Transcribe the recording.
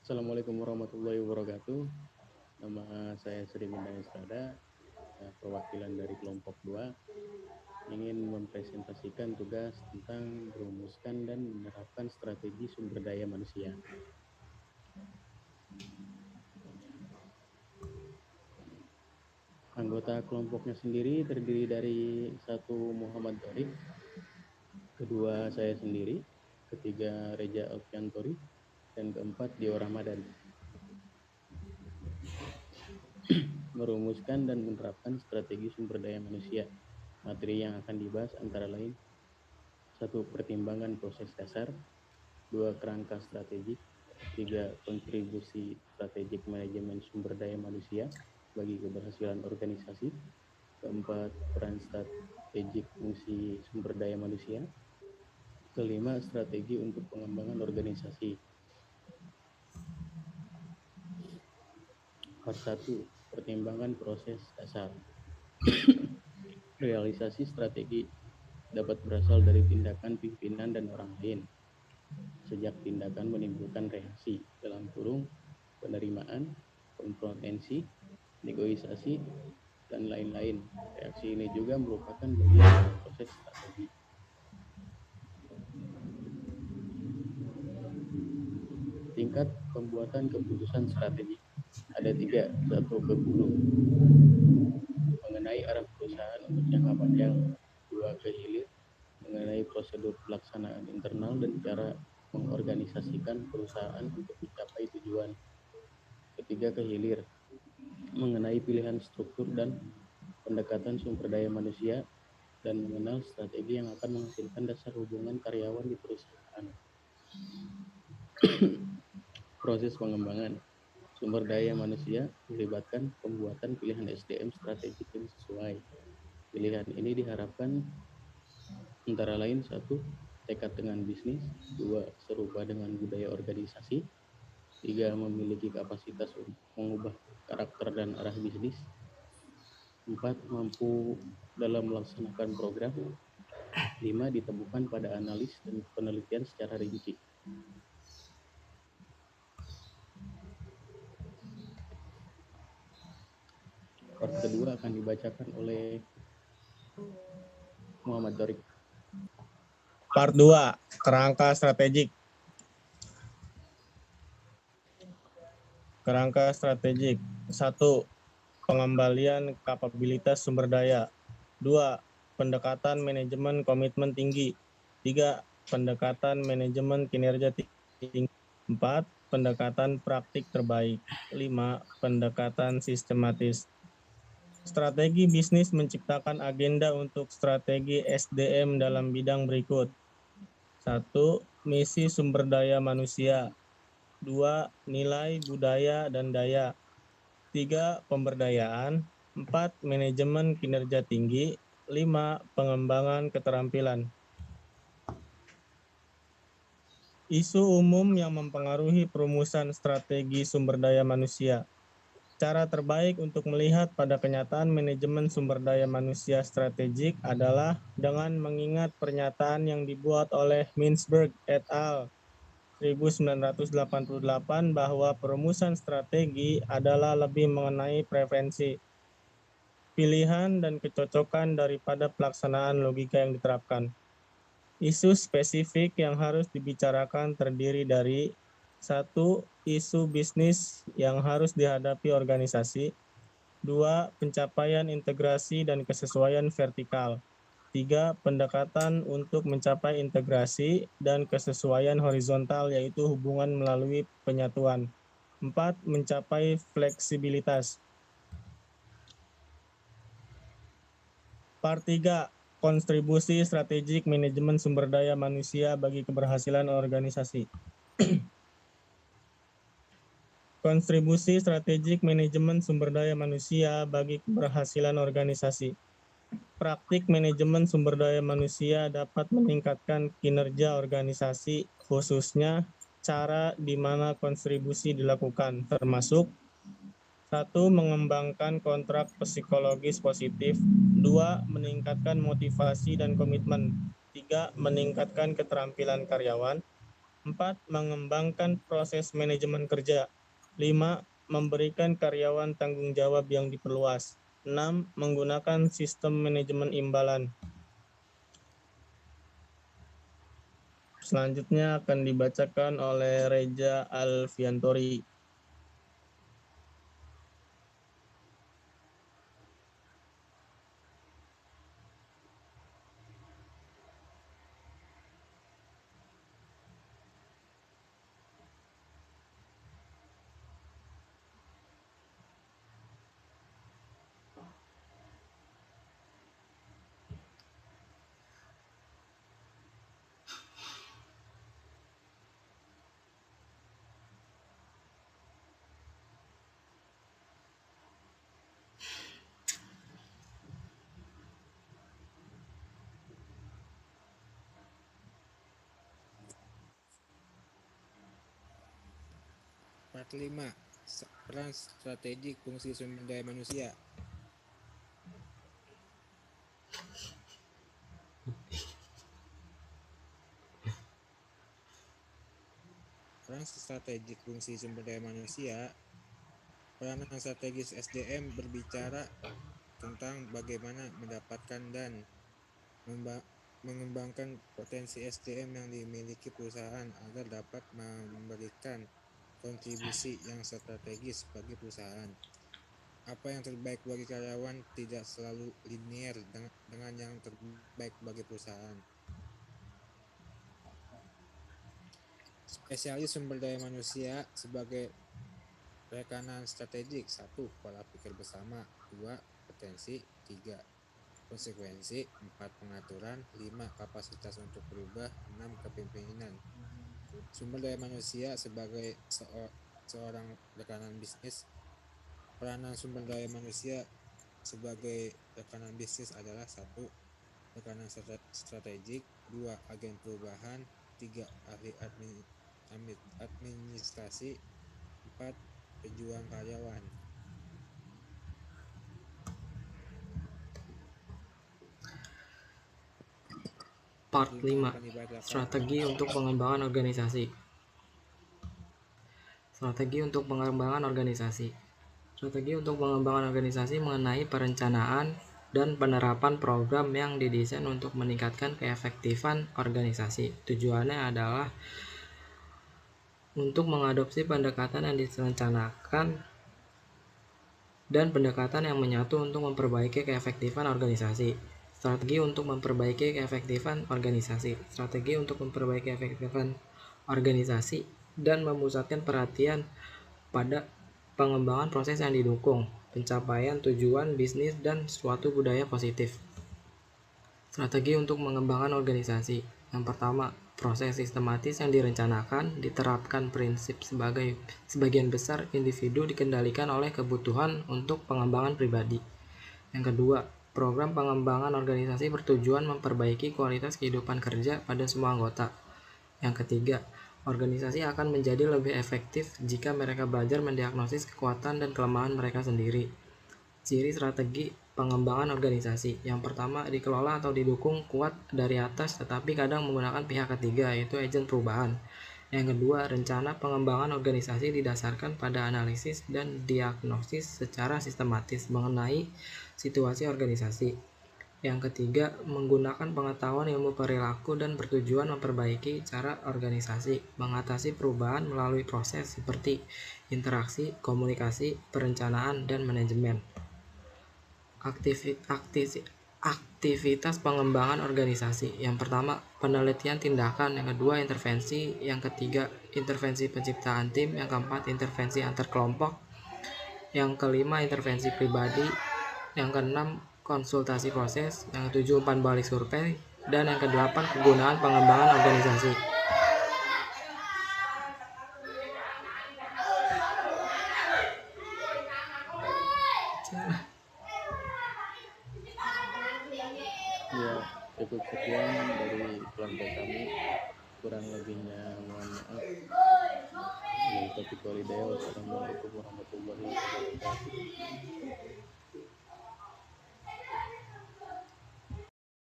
Assalamualaikum warahmatullahi wabarakatuh. Nama saya Sri Bintang Estrada, perwakilan dari kelompok 2, ingin mempresentasikan tugas tentang merumuskan dan menerapkan strategi sumber daya manusia. Anggota kelompoknya sendiri terdiri dari satu Muhammad Dorif, kedua saya sendiri, ketiga Reja Alfiantori, dan keempat Dio Ramadan. Merumuskan dan menerapkan strategi sumber daya manusia. Materi yang akan dibahas antara lain: 1. Pertimbangan proses dasar. 2. Kerangka strategik. 3. Kontribusi strategik manajemen sumber daya manusia bagi keberhasilan organisasi. 4. Peran strategik fungsi sumber daya manusia. 5. Strategi untuk pengembangan organisasi. Part 1. Pertimbangan proses dasar. Realisasi strategi dapat berasal dari tindakan pimpinan dan orang lain. Sejak tindakan menimbulkan reaksi, dalam kurung penerimaan, konfrontasi, negosiasi, dan lain-lain. Reaksi ini juga merupakan bagian dari proses strategi. Tingkat pembuatan keputusan strategi ada 3. 1. Ke hulu, mengenai arah perusahaan untuk jangka panjang. 2. Ke hilir, mengenai prosedur pelaksanaan internal dan cara mengorganisasikan perusahaan untuk mencapai tujuan. Ketiga, ke hilir, mengenai pilihan struktur dan pendekatan sumber daya manusia dan mengenal strategi yang akan menghasilkan dasar hubungan karyawan di perusahaan. Proses pengembangan sumber daya manusia melibatkan pembuatan pilihan SDM strategik yang sesuai. Pilihan ini diharapkan antara lain: 1. Tekad dengan bisnis. 2. Serupa dengan budaya organisasi. 3. Memiliki kapasitas untuk mengubah karakter dan arah bisnis. 4. Mampu dalam melaksanakan program. 5. Ditemukan pada analis dan penelitian secara rinci. Part kedua akan dibacakan oleh Muhammad Dorif. Part 2, kerangka strategik. Kerangka strategik. 1. Pengembalian kapabilitas sumber daya. 2. Pendekatan manajemen komitmen tinggi. 3. Pendekatan manajemen kinerja tinggi. 4. Pendekatan praktik terbaik. 5. Pendekatan sistematis. Strategi bisnis menciptakan agenda untuk strategi SDM dalam bidang berikut. 1. Misi sumber daya manusia. 2. Nilai budaya dan daya. 3. Pemberdayaan. 4. Manajemen kinerja tinggi. 5. Pengembangan keterampilan. Isu umum yang mempengaruhi perumusan strategi sumber daya manusia. Cara terbaik untuk melihat pada kenyataan manajemen sumber daya manusia strategik adalah dengan mengingat pernyataan yang dibuat oleh Mintzberg et al. 1988 bahwa perumusan strategi adalah lebih mengenai preferensi, pilihan, dan kecocokan daripada pelaksanaan logika yang diterapkan. Isu spesifik yang harus dibicarakan terdiri dari: 1. Isu bisnis yang harus dihadapi organisasi. 2. Pencapaian integrasi dan kesesuaian vertikal. 3. Pendekatan untuk mencapai integrasi dan kesesuaian horizontal, yaitu hubungan melalui penyatuan. 4. Mencapai fleksibilitas. Part 3. Kontribusi strategik manajemen sumber daya manusia bagi keberhasilan organisasi. Kontribusi strategik manajemen sumber daya manusia bagi keberhasilan organisasi. Praktik manajemen sumber daya manusia dapat meningkatkan kinerja organisasi, khususnya cara di mana kontribusi dilakukan, termasuk: 1. Mengembangkan kontrak psikologis positif. 2. Meningkatkan motivasi dan komitmen. 3. Meningkatkan keterampilan karyawan. 4. Mengembangkan proses manajemen kerja. 5. Memberikan karyawan tanggung jawab yang diperluas. 6. Menggunakan sistem manajemen imbalan. Selanjutnya akan dibacakan oleh Reza Alfiantori. Part 5. Peran strategik fungsi sumber daya manusia. Peran strategik fungsi sumber daya manusia. Peranan strategis SDM berbicara tentang bagaimana mendapatkan dan mengembangkan potensi SDM yang dimiliki perusahaan agar dapat memberikan kontribusi yang strategis bagi perusahaan. Apa yang terbaik bagi karyawan tidak selalu linier dengan yang terbaik bagi perusahaan. Spesialis sumber daya manusia sebagai rekanan strategik. 1. Pola pikir bersama. 2. Potensi. 3. Konsekuensi. 4. Pengaturan. 5. Kapasitas untuk berubah. 6. Kepemimpinan. Sumber daya manusia sebagai seorang rekanan bisnis. Peranan sumber daya manusia sebagai rekanan bisnis adalah 1. Rekanan strategik. 2. Agen perubahan. 3. Ahli administrasi. 4. Pejuang karyawan. Part 5. Strategi untuk pengembangan organisasi. Strategi untuk pengembangan organisasi. Strategi untuk pengembangan organisasi mengenai perencanaan dan penerapan program yang didesain untuk meningkatkan keefektifan organisasi. Tujuannya adalah untuk mengadopsi pendekatan yang direncanakan dan pendekatan yang menyatu untuk memperbaiki keefektifan organisasi. Strategi untuk memperbaiki keefektifan organisasi. Strategi untuk memperbaiki keefektifan organisasi dan memusatkan perhatian pada pengembangan proses yang didukung, pencapaian tujuan bisnis dan suatu budaya positif. Strategi untuk mengembangkan organisasi. Yang pertama, proses sistematis yang direncanakan, diterapkan prinsip sebagian besar individu dikendalikan oleh kebutuhan untuk pengembangan pribadi. Yang kedua, program pengembangan organisasi bertujuan memperbaiki kualitas kehidupan kerja pada semua anggota. Yang ketiga, organisasi akan menjadi lebih efektif jika mereka belajar mendiagnosis kekuatan dan kelemahan mereka sendiri. Ciri strategi pengembangan organisasi. Yang pertama, dikelola atau didukung kuat dari atas tetapi kadang menggunakan pihak ketiga, yaitu agen perubahan. Yang kedua, rencana pengembangan organisasi didasarkan pada analisis dan diagnosis secara sistematis mengenai situasi organisasi. Yang ketiga, menggunakan pengetahuan ilmu perilaku dan bertujuan memperbaiki cara organisasi, mengatasi perubahan melalui proses seperti interaksi, komunikasi, perencanaan, dan manajemen. Aktivitas pengembangan organisasi. Yang pertama, penelitian tindakan. Yang kedua, intervensi. Yang ketiga, intervensi penciptaan tim. Yang keempat, intervensi antar kelompok. Yang kelima, intervensi pribadi. Yang keenam, konsultasi proses. Yang ketujuh, umpan balik survei. Dan yang kedelapan, kegunaan pengembangan organisasi. Ya, cukup sekian dari kelompok kami. Kurang lebihnya mohon maaf. Wassalamualaikum warahmatullahi wabarakatuh.